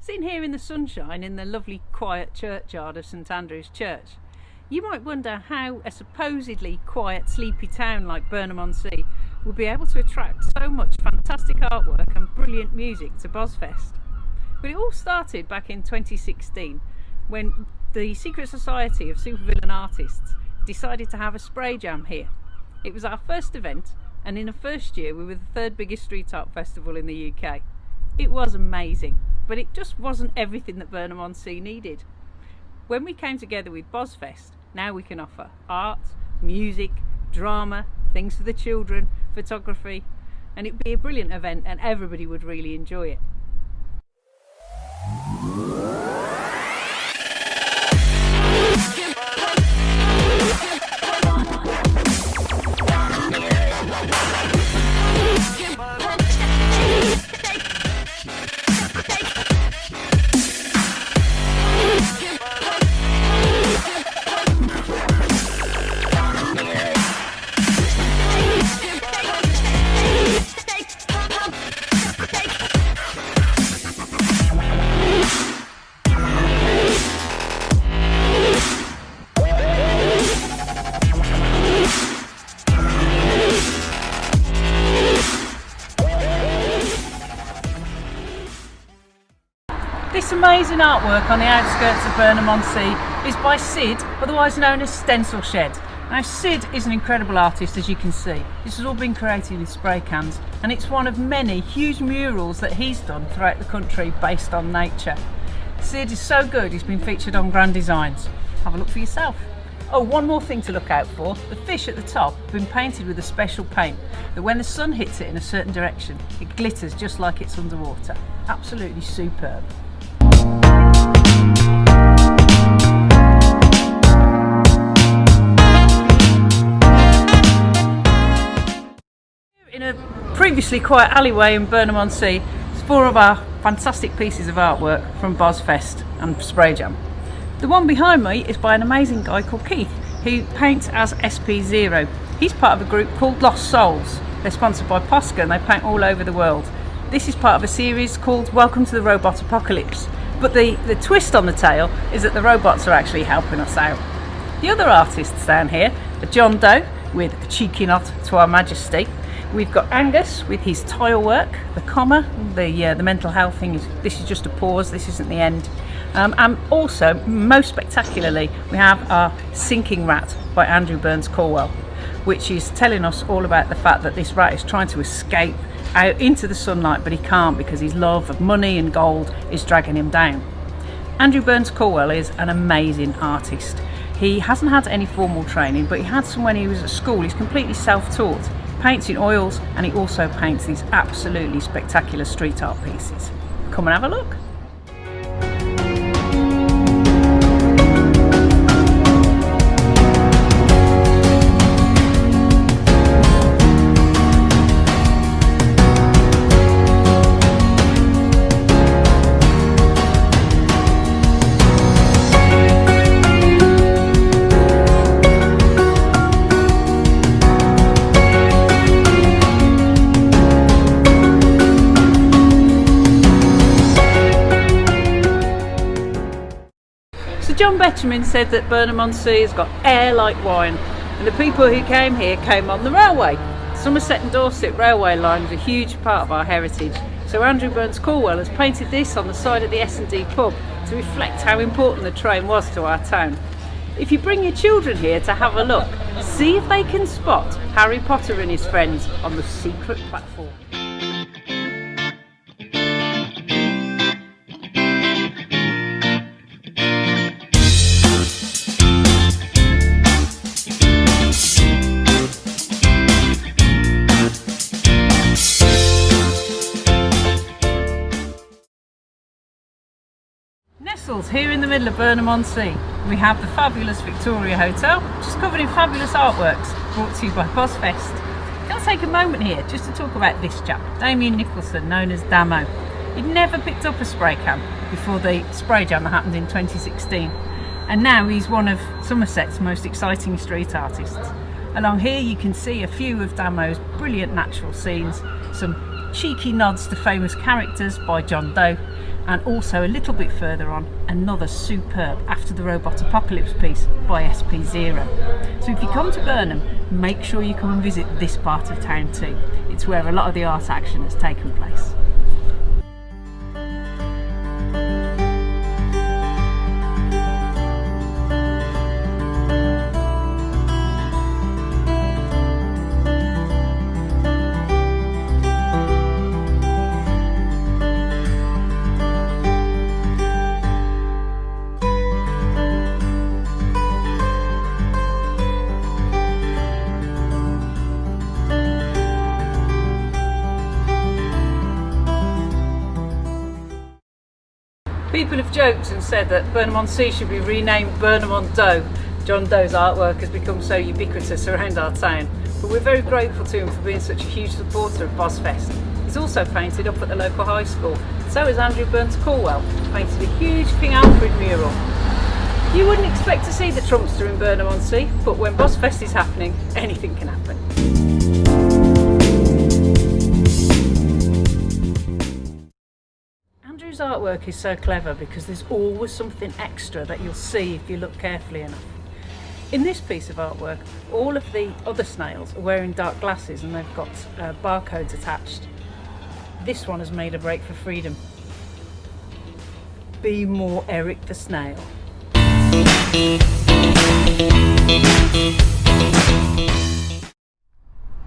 Sitting here in the sunshine in the lovely quiet churchyard of St Andrew's Church, you might wonder how a supposedly quiet, sleepy town like Burnham-on-Sea will be able to attract so much fantastic artwork and brilliant music to BOSFest. But it all started back in 2016 when the Secret Society of Supervillain Artists decided to have a spray jam here. It was our first event, and in the first year we were the third biggest street art festival in the UK. It was amazing, but it just wasn't everything that Burnham-on-Sea needed. When we came together with BOSFest, now we can offer art, music, drama, things for the children, photography, and it'd be a brilliant event and everybody would really enjoy it. This amazing artwork on the outskirts of Burnham-on-Sea is by Sid, otherwise known as Stencil Shed. Now Sid is an incredible artist, as you can see. This has all been created with spray cans, and it's one of many huge murals that he's done throughout the country based on nature. Sid is so good, he's been featured on Grand Designs. Have a look for yourself. Oh, one more thing to look out for. The fish at the top have been painted with a special paint that when the sun hits it in a certain direction, it glitters just like it's underwater. Absolutely superb. In a previously quiet alleyway in Burnham-on-Sea, it's 4 of our fantastic pieces of artwork from BOSFest and SprayJam. The one behind me is by an amazing guy called Keith, who paints as SP0. He's part of a group called Lost Souls. They're sponsored by Posca and they paint all over the world. This is part of a series called Welcome to the Robot Apocalypse. But the twist on the tale is that the robots are actually helping us out. The other artists down here are John Doe with a cheeky nod to Our Majesty. We've got Angus with his tile work, the comma, the mental health thing is this is just a pause, this isn't the end. And also, most spectacularly, we have our Sinking Rat by Andrew Burns-Corwell, which is telling us all about the fact that this rat is trying to escape out into the sunlight, but he can't because his love of money and gold is dragging him down. Andrew Burns-Corwell is an amazing artist. He hasn't had any formal training, but he had some when he was at school. He's completely self-taught. Paints in oils, and he also paints these absolutely spectacular street art pieces. Come and have a look. John Betterman said that Burnham-on-Sea has got air like wine, and the people who came here came on the railway. Somerset and Dorset railway line is a huge part of our heritage, so Andrew Burns-Corwell has painted this on the side of the S&D pub to reflect how important the train was to our town. If you bring your children here to have a look, see if they can spot Harry Potter and his friends on the secret platform. Nestled here in the middle of Burnham-on-Sea, we have the fabulous Victoria Hotel, which is covered in fabulous artworks brought to you by BOSFest. Can I take a moment here just to talk about this chap, Damien Nicholson, known as Damo. He'd never picked up a spray can before the spray jam that happened in 2016, and now he's one of Somerset's most exciting street artists. Along here you can see a few of Damo's brilliant natural scenes, some cheeky nods to famous characters by John Doe, And also a little bit further on, another superb After the Robot Apocalypse piece by SP0. So if you come to Burnham, make sure you come and visit this part of town too. It's where a lot of the art action has taken place. People have joked and said that Burnham-on-Sea should be renamed Burnham-on-Doe. John Doe's artwork has become so ubiquitous around our town, but we're very grateful to him for being such a huge supporter of BOSFest. He's also painted up at the local high school. So has Andrew Burns-Corwell, painted a huge King Alfred mural. You wouldn't expect to see the Trumpster in Burnham-on-Sea, but when BOSFest is happening, anything can happen. Andrew's artwork is so clever because there's always something extra that you'll see if you look carefully enough. In this piece of artwork, all of the other snails are wearing dark glasses and they've got barcodes attached. This one has made a break for freedom. Be more Eric the Snail.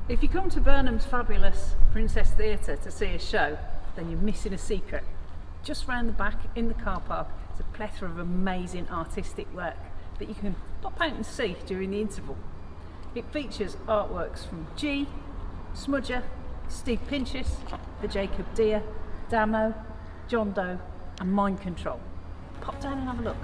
If you come to Burnham's fabulous Princess Theatre to see a show, then you're missing a secret. Just round the back in the car park is a plethora of amazing artistic work that you can pop out and see during the interval. It features artworks from G, Smudger, Steve Pinchas, the Jacob Deere, Damo, John Doe and Mind Control. Pop down and have a look.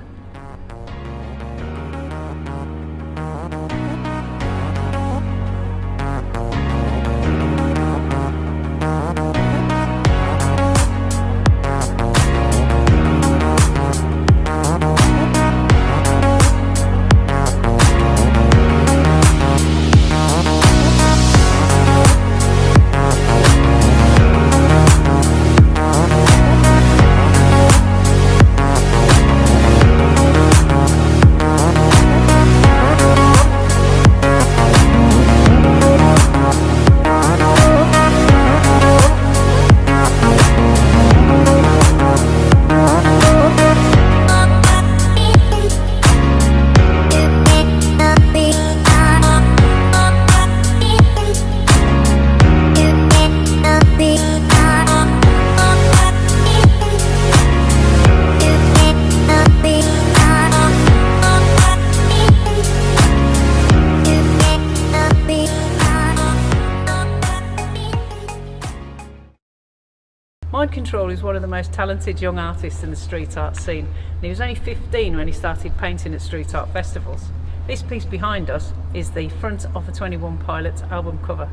Mind Control is one of the most talented young artists in the street art scene, and he was only 15 when he started painting at street art festivals. This piece behind us is the front of a 21 Pilots album cover.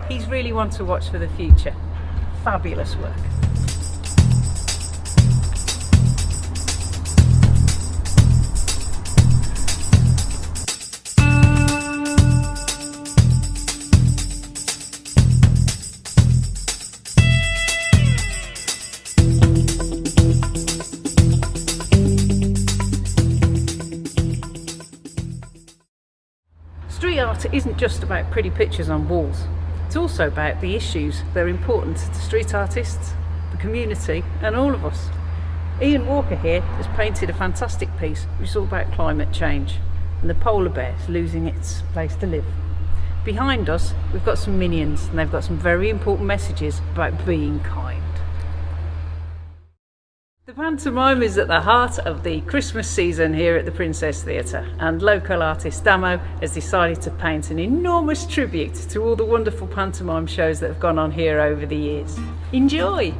He's really one to watch for the future. Fabulous work. Street art isn't just about pretty pictures on walls. It's also about the issues that are important to street artists, the community and all of us. Ian Walker here has painted a fantastic piece which is all about climate change and the polar bears losing its place to live. Behind us we've got some minions and they've got some very important messages about being kind. The pantomime is at the heart of the Christmas season here at the Princess Theatre, and local artist Damo has decided to paint an enormous tribute to all the wonderful pantomime shows that have gone on here over the years. Enjoy!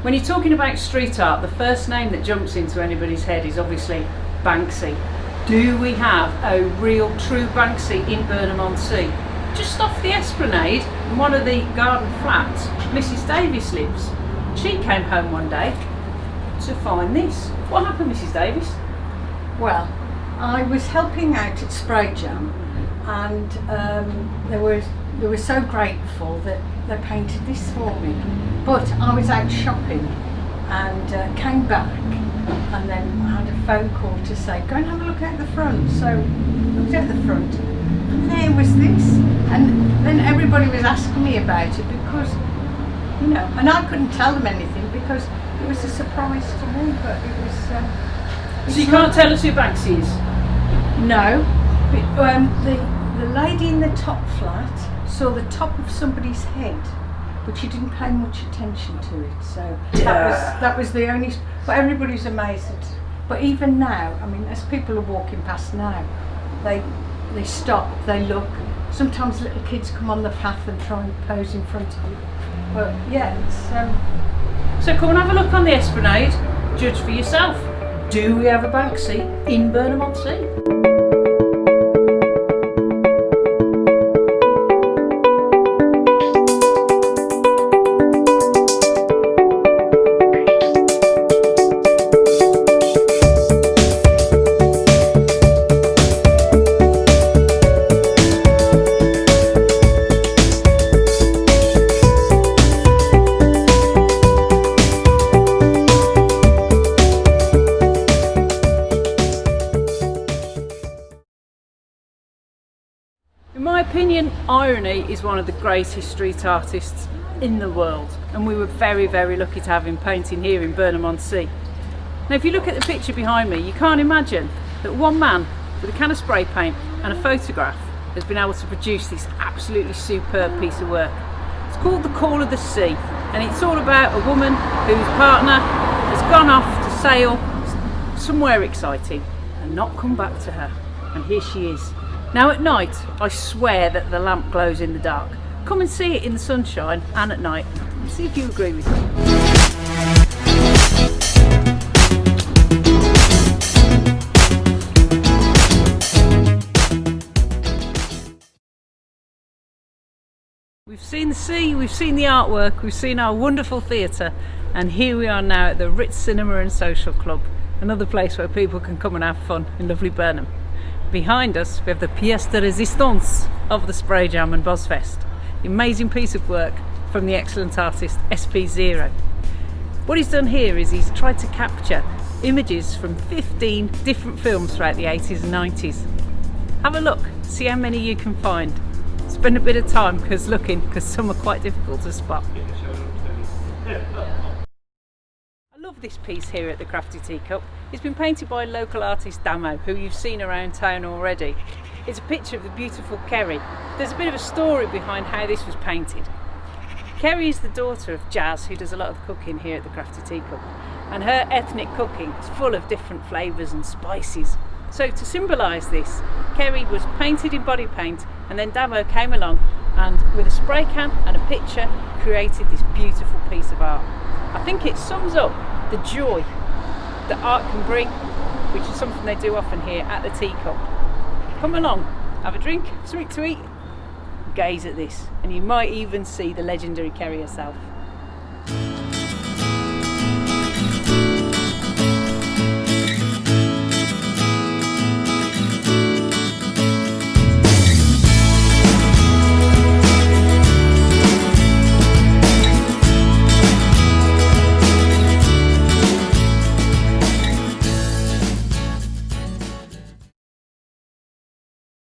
When you're talking about street art, the first name that jumps into anybody's head is obviously Banksy. Do we have a real true Banksy in Burnham-on-Sea? Just off the Esplanade, in one of the garden flats, Mrs Davis lives. She came home one day to find this. What happened, Mrs Davis? Well, I was helping out at SprayJam, and they were so grateful that they painted this for me. But I was out shopping and came back, and then I had a phone call to say, go and have a look at the front. So I was at the front, and there was this. And then everybody was asking me about it because, you know, and I couldn't tell them anything because it was a surprise to me, but it was... So you can't tell us who Banksy is? No. The lady in the top flat saw the top of somebody's head, but she didn't pay much attention to it. So that was the only... But everybody's amazed. But even now, I mean, as people are walking past now, they stop, they look. Sometimes little kids come on the path and try and pose in front of you. But yeah, it's... So come and have a look on the Esplanade, judge for yourself. Do we have a Banksy in Burnham-on-Sea? In my opinion, Irony is one of the greatest street artists in the world, and we were very, very lucky to have him painting here in Burnham-on-Sea. Now if you look at the picture behind me, you can't imagine that one man with a can of spray paint and a photograph has been able to produce this absolutely superb piece of work. It's called The Call of the Sea, and it's all about a woman whose partner has gone off to sail somewhere exciting and not come back to her, and here she is. Now at night, I swear that the lamp glows in the dark. Come and see it in the sunshine and at night, and see if you agree with me. We've seen the sea, we've seen the artwork, we've seen our wonderful theatre, and here we are now at the Ritz Cinema and Social Club, another place where people can come and have fun in lovely Burnham. Behind us we have the pièce de résistance of the SprayJam and BOSFest, the amazing piece of work from the excellent artist SP0. What he's done here is he's tried to capture images from 15 different films throughout the 80s and 90s. Have a look, see how many you can find. Spend a bit of time looking, because some are quite difficult to spot. I love this piece here at the Crafty Teacup. It's been painted by local artist Damo, who you've seen around town already. It's a picture of the beautiful Kerry. There's a bit of a story behind how this was painted. Kerry is the daughter of Jazz, who does a lot of the cooking here at the Crafty Teacup, and her ethnic cooking is full of different flavours and spices. So to symbolise this, Kerry was painted in body paint, and then Damo came along and with a spray can and a picture created this beautiful piece of art. I think it sums up the joy that art can bring, which is something they do often here at the Teacup. Come along, have a drink, something to eat, gaze at this, and you might even see the legendary Kerry herself.